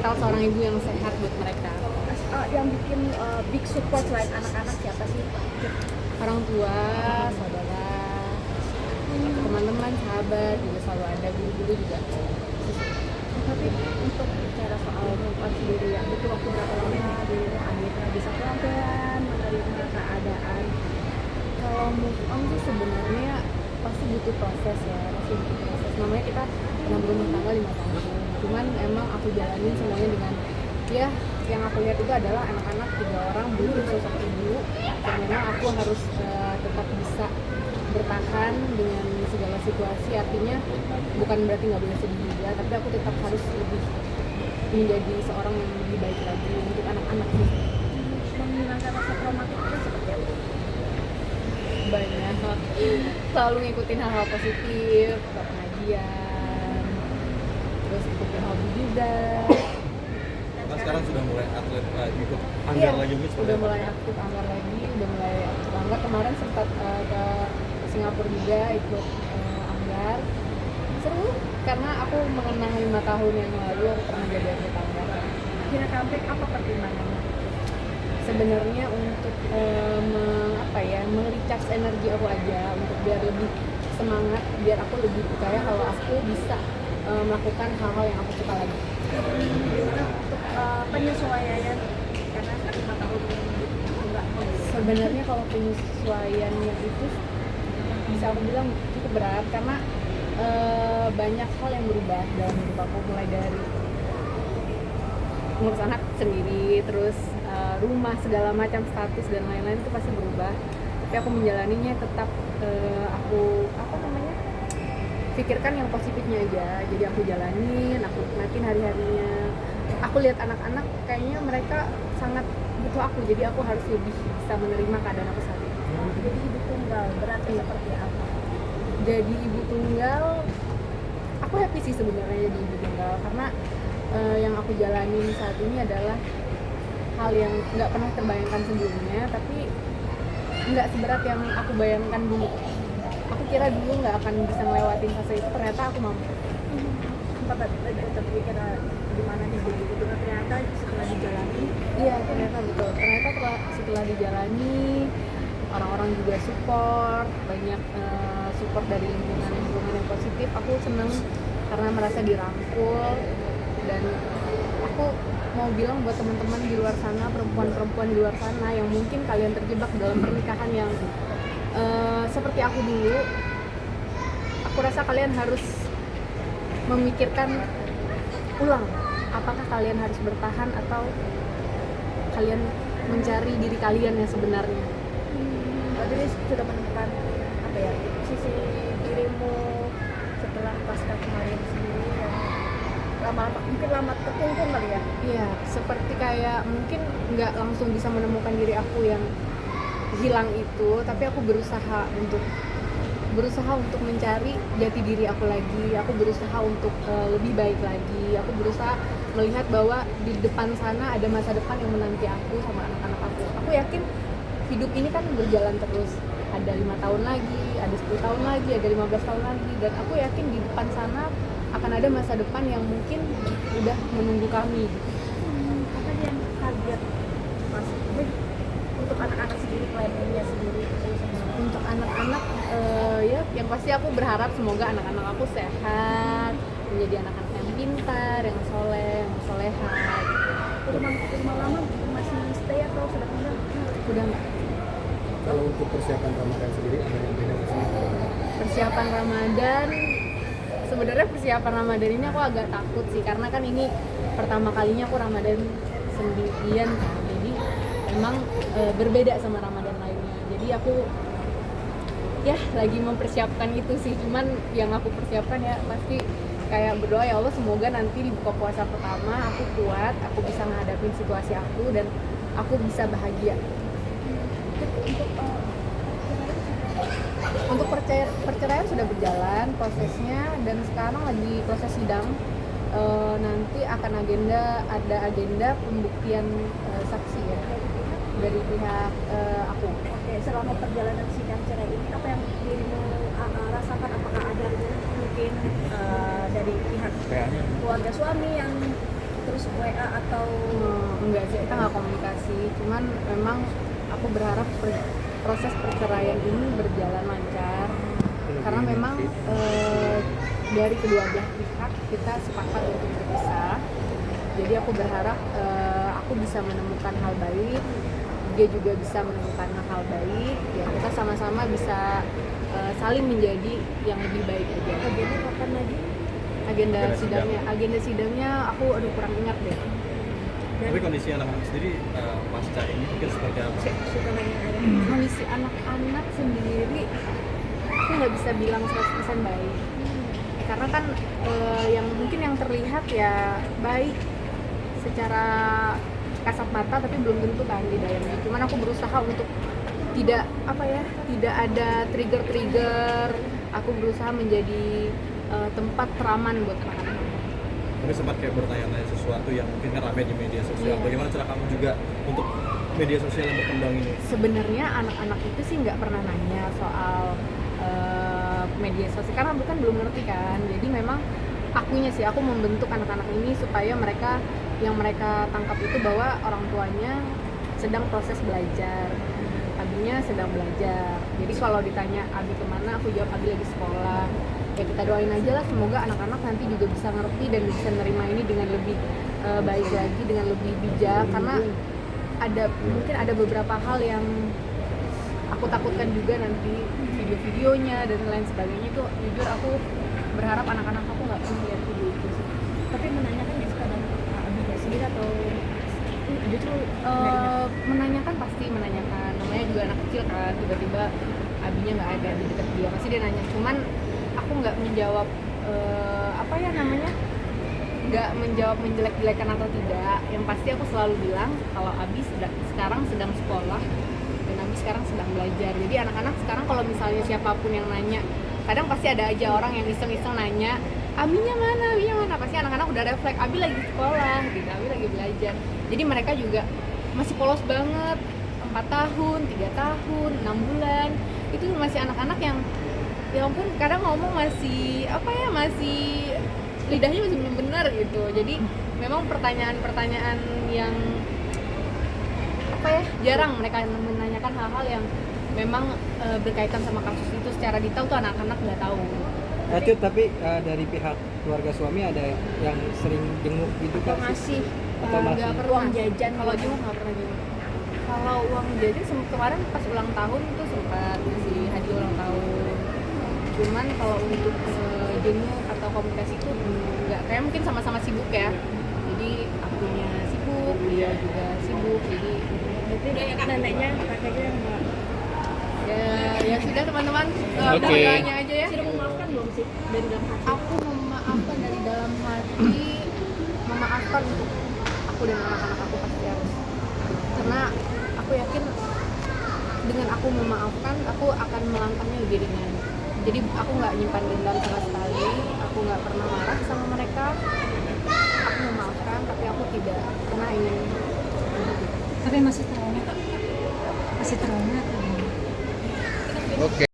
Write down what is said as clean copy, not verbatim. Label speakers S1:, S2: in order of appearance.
S1: mental seorang ibu yang sehat buat mereka.
S2: Yang bikin big support selain anak-anak siapa sih?
S1: Orang tua, saudara, teman-teman, sahabat juga selalu ada, guru-guru juga.
S2: Tapi untuk bicara soal move on sendiri ya, itu waktu berapa lama dulu akhirnya bisa pelan-pelan menerima keadaan?
S1: Kalau move on sih sebenarnya pasti butuh proses ya, pasti butuh proses. Namanya kita pernah berumah tangga 5 tahun. Cuman emang aku jalanin semuanya dengan ya yang aku lihat itu adalah anak-anak 3 orang butuh sosok ibu, dan memang aku harus tetap bisa bertahan dengan segala situasi. Artinya bukan berarti nggak boleh sedih juga, tapi aku tetap harus lebih menjadi seorang yang lebih baik lagi untuk anak-anak sih.
S2: Menghilangkan rasa traumatik itu seperti apa?
S1: Banyak selalu ngikutin hal-hal positif, ke pengajian, terus ikutin hobi juga.
S3: Nah, sekarang sudah mulai atlet ikut
S1: Iya,
S3: anggar lagi mungkin seperti
S1: udah
S3: apa?
S1: mulai aktif anggar lagi, udah mulai aktif anggar. Kemarin sempat ke Singapura juga ikut anggar. Seru karena aku mengenang 5 tahun yang lalu aku pernah jadi atlet anggar.
S2: Akhirnya comeback, apa pertimbangannya?
S1: Sebenarnya untuk merecharge energi aku aja, untuk biar lebih semangat, biar aku lebih percaya kalau aku bisa melakukan hal-hal yang aku suka lagi.
S2: Gimana untuk penyesuaian karena 5 tahun enggak
S1: Sebenarnya kalau penyesuaiannya itu bisa aku bilang cukup berat karena banyak hal yang berubah dalam hidup aku, mulai dari ngurus anak sendiri, terus rumah, segala macam status dan lain-lain itu pasti berubah. Tapi aku menjalaninya tetap aku pikirkan yang positifnya aja. Jadi aku jalanin, aku nikmatin hari-harinya. Aku lihat anak-anak kayaknya mereka sangat butuh aku, jadi aku harus lebih bisa menerima keadaan aku saat ini.
S2: jadi ibu tunggal berarti seperti apa?
S1: Jadi ibu tunggal, aku happy sih sebenarnya jadi ibu tunggal karena yang aku jalanin saat ini adalah hal yang nggak pernah terbayangkan sebelumnya, tapi nggak seberat yang aku bayangkan dulu. Aku kira dulu nggak akan bisa ngelewatin fase itu, ternyata aku mampu.
S2: Sempat terpikir gimana nih jadi ibu tunggal, ternyata setelah dijalani
S1: Iya, ternyata betul. Ternyata setelah dijalani, orang-orang juga support, banyak support dari lingkungan yang positif. Aku seneng karena merasa dirangkul, dan aku mau bilang buat teman-teman di luar sana, perempuan-perempuan di luar sana yang mungkin kalian terjebak dalam pernikahan yang seperti aku dulu, aku rasa kalian harus memikirkan ulang, apakah kalian harus bertahan atau kalian mencari diri kalian yang sebenarnya.
S2: berarti ini sudah menemukan apa ya, sisi dirimu setelah pasca kemarin sendiri yang lama terkungkung kali ya?
S1: Iya, seperti kayak mungkin nggak langsung bisa menemukan diri aku yang hilang itu, tapi aku berusaha untuk mencari jati diri aku lagi. Aku berusaha untuk lebih baik lagi. Aku berusaha melihat bahwa di depan sana ada masa depan yang menanti aku sama anak-anak aku. Aku yakin hidup ini kan berjalan terus. Ada 5 tahun lagi, ada 10 tahun lagi, ada 15 tahun lagi, dan aku yakin di depan sana akan ada masa depan yang mungkin udah menunggu kami.
S2: Apa yang target Mas untuk anak-anak sendiri, kliennya sendiri itu semua?
S1: Untuk anak-anak ya yang pasti aku berharap semoga anak-anak aku sehat, menjadi anak-anak yang pintar, yang soleh, yang soleha gitu.
S2: Rumah lama masih stay atau sudah pindah?
S1: Udah nggak.
S4: Kalau untuk persiapan Ramadan sendiri ada yang beda nggak sih?
S1: Persiapan Ramadan, sebenarnya persiapan Ramadan ini aku agak takut sih, karena kan ini pertama kalinya aku Ramadan sendirian kan. Jadi emang berbeda sama Ramadan lainnya. Jadi aku ya lagi mempersiapkan itu sih. Cuman yang aku persiapkan ya pasti kayak berdoa, ya Allah semoga nanti di buka puasa pertama aku kuat, aku bisa menghadapi situasi aku, dan aku bisa bahagia. Untuk perceraian sudah berjalan prosesnya, dan sekarang lagi proses sidang. Nanti akan ada agenda pembuktian saksi ya dari pihak aku.
S2: Oke, selama perjalanan sidang cerai ini apa yang dirimu rasakan? Apakah ada mungkin dari pihak keluarga suami yang terus WA atau
S1: Enggak sih, kita nggak komunikasi. Cuman memang aku berharap proses perceraian ini berjalan lancar. Karena memang dari kedua belah pihak kita sepakat untuk berpisah. Jadi aku berharap aku bisa menemukan hal baik, dia juga bisa menemukan hal baik. Ya kita sama-sama bisa saling menjadi yang lebih baik aja.
S2: agennya kapan lagi?
S1: Agenda
S3: Agenda
S1: sidangnya aku kurang ingat deh.
S3: Tapi kondisi anak-anak sendiri pasca ini mungkin seperti apa?
S2: Suka nanya
S1: Kondisi anak-anak sendiri aku nggak bisa bilang 100% baik. Karena kan yang mungkin yang terlihat ya baik secara kasat mata, tapi belum tentu kan di dalamnya. Cuman aku berusaha untuk tidak ada trigger. Aku berusaha menjadi tempat teraman buat anak-anak.
S3: Tapi sempat kayak bertanya-tanya sesuatu yang mungkin kan ramai di media sosial.
S1: Iya.
S3: Bagaimana cara kamu juga untuk media sosial yang berkembang ini?
S1: Sebenarnya anak-anak itu sih nggak pernah nanya soal media sosial karena bukan belum ngerti kan. Jadi memang aku membentuk anak-anak ini supaya mereka tangkap itu bahwa orang tuanya sedang proses belajar, Abinya sedang belajar. Jadi kalau ditanya Abi kemana, aku jawab Abi lagi sekolah. Ya kita doain aja lah, semoga anak-anak nanti juga bisa ngerti dan bisa menerima ini dengan lebih baik lagi, dengan lebih bijak. Karena mungkin ada beberapa hal yang aku takutkan juga nanti video-videonya dan lain sebagainya. Itu jujur aku berharap anak-anak aku nggak pernah lihat video itu sih.
S2: tapi menanyakan ya sekadar Abi sendiri atau
S1: Justru menanyakan, pasti menanyakan, namanya juga anak kecil kan, tiba-tiba Abinya nggak ada di dekat dia, pasti dia nanya. Cuman aku nggak menjawab nggak menjawab menjelek-jelekan atau tidak. Yang pasti aku selalu bilang kalau Abi sekarang sedang sekolah dan Abi sekarang sedang belajar. Jadi anak-anak sekarang kalau misalnya siapapun yang nanya, kadang pasti ada aja orang yang iseng-iseng nanya, Abinya mana, pasti anak-anak udah refleks, Abi lagi sekolah gitu, Abi lagi belajar. Jadi mereka juga masih polos banget, 4 tahun, 3 tahun, 6 bulan, itu masih anak-anak yang ya ampun kadang ngomong masih lidahnya masih belum benar gitu. Jadi memang pertanyaan-pertanyaan yang jarang mereka menanyakan hal-hal yang memang berkaitan sama kasus itu secara detail tuh anak-anak nggak tahu.
S5: Cut, tapi dari pihak keluarga suami ada yang sering jenguk gitu kan?
S2: ngasih
S5: Atau masih?
S1: Nggak pernah
S2: uang jajan
S1: kalau jenguk nggak pernah jenguk. Kalau uang jajan kemarin pas ulang tahun tuh sempat ngasih hadiah ulang tahun. Cuman kalau untuk jenguk atau komunikasi itu nggak, kayak mungkin sama-sama sibuk ya. Jadi akunya sibuk, dia juga sibuk. Jadi
S2: berarti neneknya kakeknya nggak
S1: ya sudah teman-teman,
S5: Oke.
S1: doanya aja ya.
S2: sudah memaafkan belum sih dari dalam hati?
S1: Aku memaafkan dari dalam hati, memaafkan untuk aku dan anak-anak aku pasti harus. Karena aku yakin dengan aku memaafkan, aku akan melangkahnya lebih ringan. Jadi aku nggak nyimpan dendam sama sekali, aku nggak pernah marah sama mereka. Aku memaafkan, tapi aku tidak pernah ingin.
S6: Tapi masih trauma. Masih trauma.
S5: Oke.